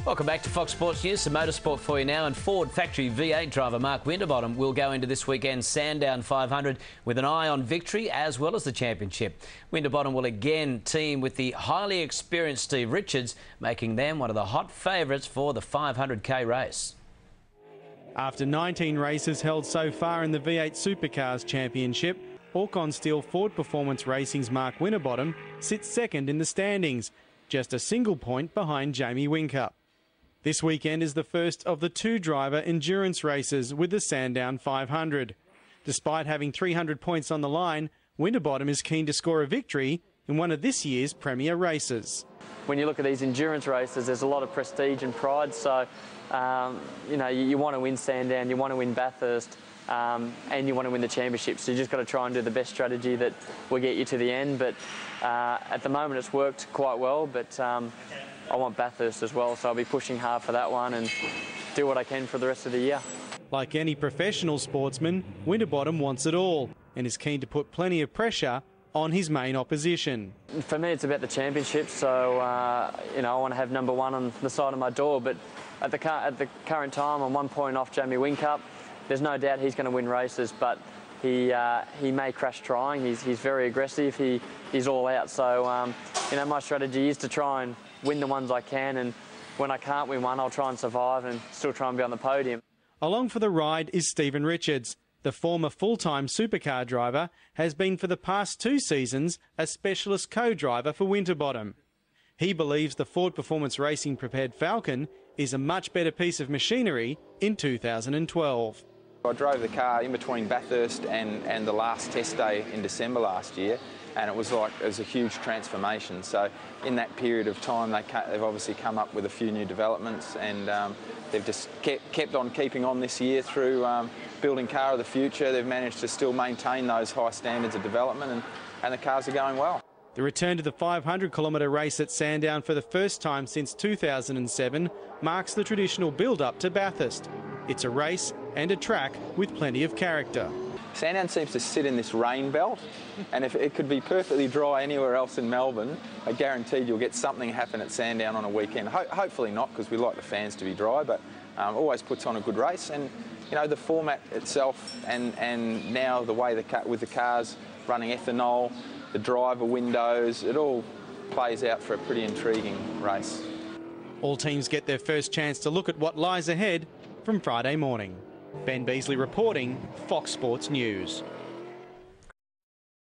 Welcome back to Fox Sports News. Some motorsport for you now, and Ford factory V8 driver Mark Winterbottom will go into this weekend's Sandown 500 with an eye on victory as well as the championship. Winterbottom will again team with the highly experienced Steve Richards, making them one of the hot favourites for the 500k race. After 19 races held so far in the V8 Supercars Championship, Orrcon Steel Ford Performance Racing's Mark Winterbottom sits second in the standings, just a single point behind Jamie Whincup. This weekend is the first of the two-driver endurance races with the Sandown 500. Despite having 300 points on the line, Winterbottom is keen to score a victory in one of this year's premier races. When you look at these endurance races, there's a lot of prestige and pride, so you want to win Sandown, you want to win Bathurst, and you want to win the championship. So you just got to try and do the best strategy that will get you to the end. But at the moment it's worked quite well, but I want Bathurst as well, so I'll be pushing hard for that one and do what I can for the rest of the year. Like any professional sportsman, Winterbottom wants it all and is keen to put plenty of pressure on his main opposition. For me, it's about the championship, so I want to have number one on the side of my door. But at the current time, I'm 1 point off Jamie Whincup. There's no doubt he's going to win races, but he may crash trying. He's very aggressive. He's all out. So my strategy is to try and win the ones I can, and when I can't win one, I'll try and survive and still try and be on the podium. Along for the ride is Stephen Richards. The former full-time supercar driver has been for the past 2 seasons a specialist co-driver for Winterbottom. He believes the Ford Performance Racing prepared Falcon is a much better piece of machinery in 2012. I drove the car in between Bathurst and the last test day in December last year, and it was a huge transformation. So in that period of time, they've obviously come up with a few new developments, and they've just kept on keeping on this year through building car of the future. They've managed to still maintain those high standards of development, and the cars are going well. The return to the 500-kilometre race at Sandown for the first time since 2007 marks the traditional build-up to Bathurst. It's a race and a track with plenty of character. Sandown seems to sit in this rain belt, and if it could be perfectly dry anywhere else in Melbourne, I guaranteed you'll get something happen at Sandown on a weekend. Hopefully not, because we like the fans to be dry, but always puts on a good race. And the format itself, and now the way with the cars running ethanol, the driver windows, it all plays out for a pretty intriguing race. All teams get their first chance to look at what lies ahead from Friday morning. Ben Beasley reporting, Fox Sports News.